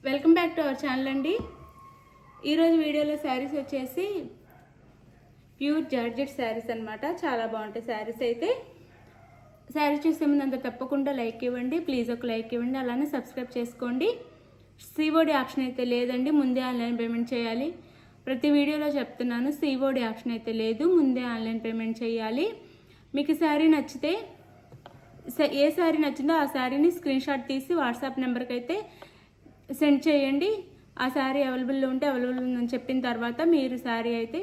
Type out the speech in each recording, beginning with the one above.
Welcome back to our channel అండి. ఈరోజు వీడియోలో శారీస్ వచ్చేసి ప్యూర్ జార్జెట్ శారీస్ అనమాట. చాలా బాగుంటాయి శారీస్. అయితే శారీ చూసే ముందు అంత తప్పకుండా లైక్ ఇవ్వండి, ప్లీజ్ ఒక లైక్ ఇవ్వండి, అలానే సబ్స్క్రైబ్ చేసుకోండి. సిఓడి ఆప్షన్ అయితే లేదండి, ముందే ఆన్లైన్ పేమెంట్ చేయాలి. ప్రతి వీడియోలో చెప్తున్నాను, సిఓడి ఆప్షన్ అయితే లేదు, ముందే ఆన్లైన్ పేమెంట్ చేయాలి. మీకు శారీ నచ్చితే ఏ శారీ నచ్చిందో ఆ శారీని స్క్రీన్ షాట్ తీసి వాట్సాప్ నెంబర్కి అయితే సెండ్ చేయండి. ఆ శారీ అవైలబుల్లో ఉంటే అవైలబుల్ ఉందని చెప్పిన తర్వాత మీరు శారీ అయితే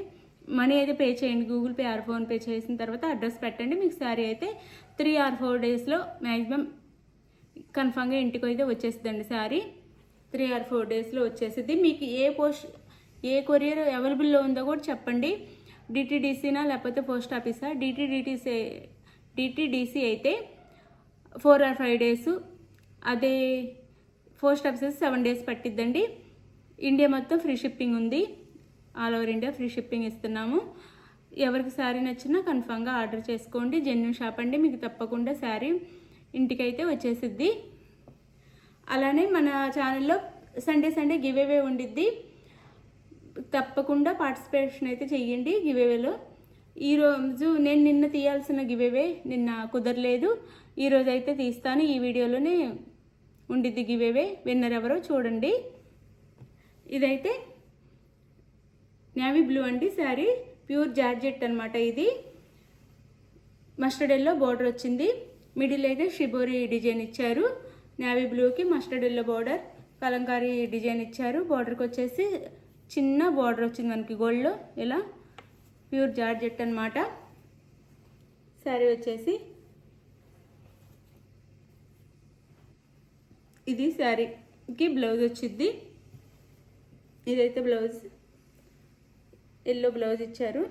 మనీ అయితే పే చేయండి. గూగుల్ పే ఆర్ ఫోన్పే చేసిన తర్వాత అడ్రస్ పెట్టండి. మీకు శారీ అయితే 3 or 4 డేస్లో మ్యాక్సిమం కన్ఫామ్గా ఇంటికి అయితే వచ్చేస్తుందండి. శారీ 3 or 4 డేస్లో వచ్చేసింది. మీకు ఏ కొరియర్ అవైలబుల్లో ఉందో కూడా చెప్పండి. డిటీడీసీనా లేకపోతే పోస్ట్ ఆఫీసా? డిటీడీసీ అయితే 4 or 5 డేస్, అదే పోస్ట్ ఆఫీసెస్ 7 డేస్ పట్టిద్దండి. ఇండియా మొత్తం ఫ్రీ షిప్పింగ్ ఉంది. All over India free shipping ఇస్తున్నాము. ఎవరికి శారీ నచ్చినా కన్ఫామ్గా ఆర్డర్ చేసుకోండి. జెన్యూన్ షాప్ అండి, మీకు తప్పకుండా శారీ ఇంటికైతే వచ్చేసిద్ది. అలానే మన ఛానల్లో సండే గివ్ అవే ఉండిద్ది. తప్పకుండా పార్టిసిపేషన్ అయితే చెయ్యండి గివ్-అవేలో. ఈరోజు నేను నిన్న తీయాల్సిన గివ్-అవే నిన్న కుదరలేదు, ఈరోజు అయితే తీస్తాను. ఈ వీడియోలోనే ఉండిద్ది గివ్-అవే. విన్నర్ ఎవరో చూడండి. ఇదైతే నేవీ బ్లూ అండి శారీ, ప్యూర్ జార్జెట్ అనమాట. ఇది మస్టర్డ్ ఎల్లో బార్డర్ వచ్చింది, మిడిల్ అయితే షిబోరి డిజైన్ ఇచ్చారు. నేవీ బ్లూకి mustard yellow border, Kalamkari design ఇచ్చారు. బార్డర్కి వచ్చేసి చిన్న బార్డర్ వచ్చింది మనకి గోల్డ్లో. ఇలా ప్యూర్ జార్జెట్ అనమాట. శారీ వచ్చేసి ఇది శారీకి బ్లౌజ్ వచ్చింది. ఇదైతే బ్లౌజ్ ఎల్లో బ్లౌజ్ ఇచ్చారు,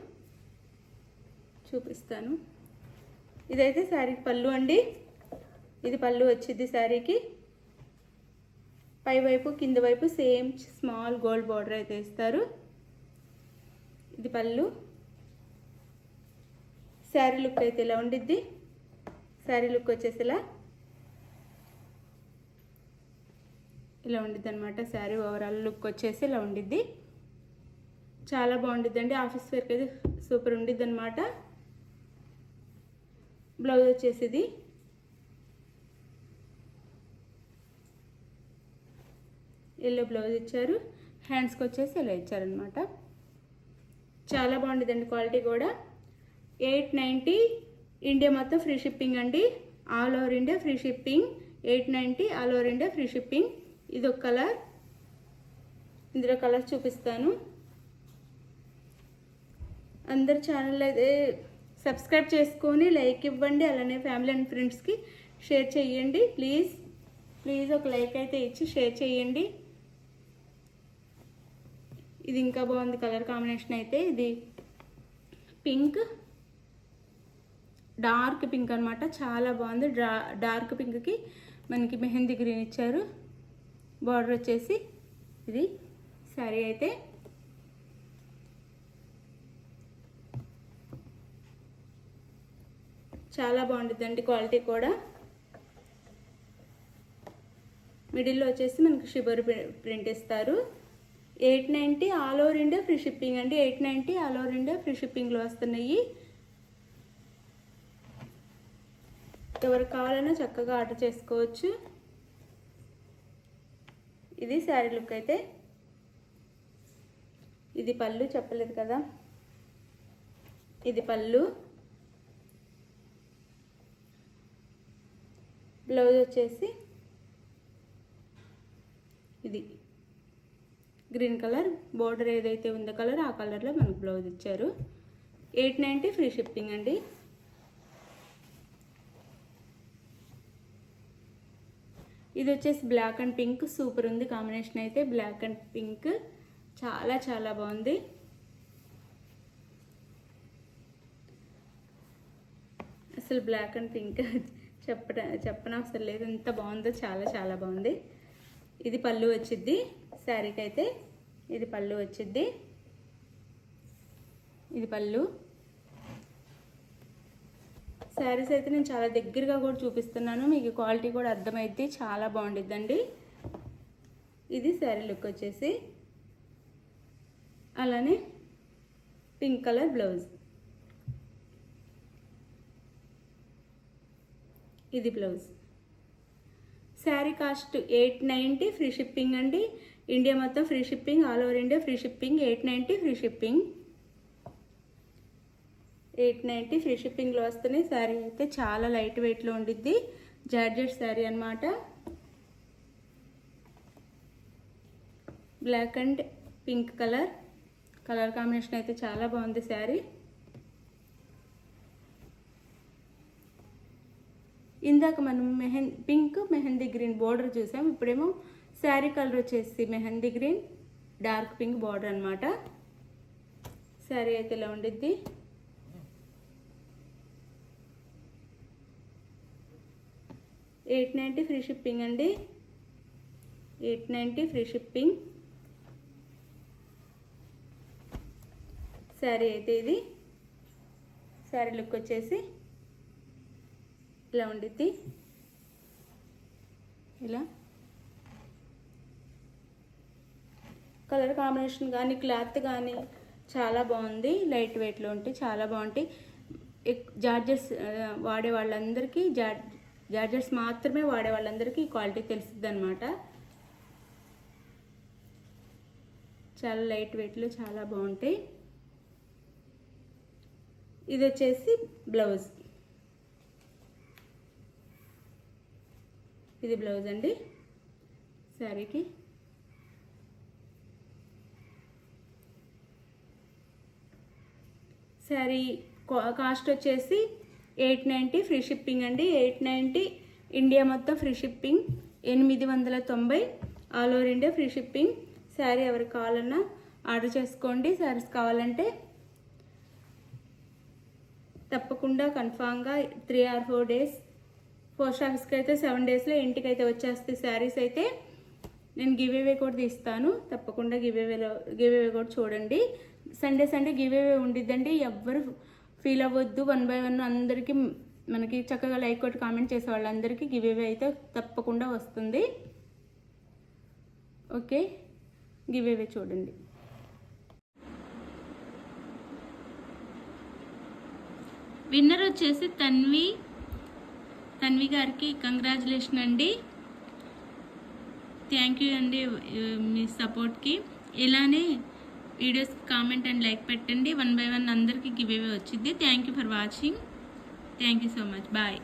చూపిస్తాను. ఇదైతే శారీకి పళ్ళు అండి. ఇది పళ్ళు వచ్చింది శారీకి. పై వైపు కింద వైపు సేమ్ స్మాల్ గోల్డ్ బార్డర్ అయితే ఇస్తారు. ఇది పళ్ళు. శారీ లుక్ అయితే ఇలా ఉండిద్ది. శారీ లుక్ వచ్చేసి ఇలా ఉండిద్ది అనమాట. శారీ ఓవరాల్ లుక్ వచ్చేసి ఇలా ఉండిద్ది. చాలా బాగుండిద్దండి. ఆఫీస్ వేర్కి అయితే సూపర్ ఉండిద్ది అనమాట. బ్లౌజ్ వచ్చేసి ఎల్లో బ్లౌజ్ ఇచ్చారు. హ్యాండ్స్కి వచ్చేసి ఇలా ఇచ్చారనమాట. చాలా బాగుండిద్దండి. క్వాలిటీ కూడా 890. ఇండియా మొత్తం ఫ్రీ షిప్పింగ్ అండి. All over India free shipping. 890 all over India free shipping. ఇది ఒక కలర్. ఇందులో కలర్స్ చూపిస్తాను. అందరు ఛానల్ అయితే సబ్స్క్రైబ్ చేసుకొని లైక్ ఇవ్వండి, అలానే ఫ్యామిలీ అండ్ ఫ్రెండ్స్కి షేర్ చేయండి. ప్లీజ్ ఒక లైక్ అయితే ఇచ్చి షేర్ చేయండి. ఇది ఇంకా బాగుంది కలర్ కాంబినేషన్ అయితే. ఇది పింక్, డార్క్ పింక్ అనమాట. చాలా బాగుంది. డార్క్ పింక్కి మనకి మెహందీ గ్రీన్ ఇచ్చారు. బార్డర్ వచ్చేసి ఇది శారీ అయితే చాలా బాగుంటుందండి. క్వాలిటీ కూడా. మిడిల్లో వచ్చేసి మనకి షిబోరి ప్రింట్ ఇస్తారు. 890 all over India free shipping అండి. 890 ఆల్ ఓవర్ ఇండియా ఫ్రీ షిప్పింగ్లో వస్తున్నాయి. ఎవరికి కావాలన్నా చక్కగా ఆర్డర్ చేసుకోవచ్చు. ఇది శారీ లుక్ అయితే. ఇది పళ్ళు చెప్పలేదు కదా, ఇది పళ్ళు. బ్లౌజ్ వచ్చేసి ఇది గ్రీన్ కలర్ బోర్డర్ ఏదైతే ఉందో కలర్, ఆ కలర్లో మనకు బ్లౌజ్ ఇచ్చారు. 890 ఫ్రీ షిప్పింగ్ అండి. ఇది వచ్చేసి బ్లాక్ అండ్ పింక్. సూపర్ ఉంది కాంబినేషన్ అయితే. బ్లాక్ అండ్ పింక్ చాలా బాగుంది. అసలు బ్లాక్ అండ్ పింక్ చెప్పనవసరం లేదు, ఎంత బాగుందో. చాలా బాగుంది. ఇది పళ్ళు వచ్చిద్ది శారీకి అయితే. ఇది పళ్ళు వచ్చిద్ది. ఇది పళ్ళు. శారీస్ అయితే నేను చాలా దగ్గరగా కూడా చూపిస్తున్నాను, మీకు క్వాలిటీ కూడా అర్థమైద్ది. చాలా బాగుండిద్దండి. ఇది శారీ లుక్ వచ్చేసి. అలానే పింక్ కలర్ బ్లౌజ్, ఇది blouse. Sari cost 890 free shipping అండి. ఇండియా మొత్తం free shipping, all over India free shipping. 890 free shipping, 890 free షిప్పింగ్లో వస్తున్నాయి. శారీ అయితే చాలా లైట్ వెయిట్లో ఉండిద్ది, జార్జెట్ శారీ అన్నమాట. Black and pink colour combination అయితే చాలా బాగుంది శారీ. ఇందాక మనం పింక్ మెహందీ గ్రీన్ బోర్డర్ చూసాం. ఇప్పుడేమో శారీ కలర్ వచ్చేసి mehndi green dark pink border అన్నమాట. శారీ అయితే ఇలా ఉండిద్ది. $890 ఫ్రీ షిప్పింగ్ అండి, 890 ఫ్రీ షిప్పింగ్. శారీ అయితే ఇది. శారీ లుక్ వచ్చేసి ఇలా ఉండిద్ది. ఇలా కలర్ కాంబినేషన్ కానీ క్లాత్ కానీ చాలా బాగుంది, లైట్ వెయిట్లో ఉంటే చాలా బాగుంటాయి. జార్జెస్ వాడే వాళ్ళందరికీ, జార్జెస్ మాత్రమే వాడే వాళ్ళందరికీ ఈ క్వాలిటీ తెలుస్తుంది అనమాట. చాలా లైట్ వెయిట్లో చాలా బాగుంటాయి. ఇది వచ్చేసి బ్లౌజ్, ఇది బ్లౌజ్ అండి శారీకి. శారీ కాస్ట్ వచ్చేసి 890 ఫ్రీ షిప్పింగ్ అండి. 890 ఇండియా మొత్తం free shipping. 890 all over India free shipping. Sari ఎవరికి కావాలన్నా ఆర్డర్ చేసుకోండి. శారీస్ కావాలంటే తప్పకుండా కన్ఫామ్గా 3 or 4 days, పోస్ట్ ఆఫీస్కి అయితే 7 daysలో ఇంటికి అయితే వచ్చేస్తాయి శారీస్. అయితే నేను గివ్ అవే కూడా తీస్తాను, తప్పకుండా గివ్ అవే కూడా చూడండి. సండే గివ్ అవే ఉండిద్దండి, ఎవ్వరు ఫీల్ అవ్వద్దు. 1 by 1 అందరికీ మనకి చక్కగా లైక్ కొట్టి కామెంట్ చేసే వాళ్ళందరికీ గివ్ అవే అయితే తప్పకుండా వస్తుంది. ఓకే, గివ్ అవే చూడండి. విన్నర్ వచ్చేసి తన్వి గారికి కంగ్రాచులేషన్ అండి. థ్యాంక్ యూ అండి మీ సపోర్ట్కి. ఇలానే వీడియోస్ కామెంట్ అండ్ లైక్ పెట్టండి. 1 by 1 అందరికీ గివ్ అవే వచ్చింది. Thank you for watching. Thank you so much. Bye.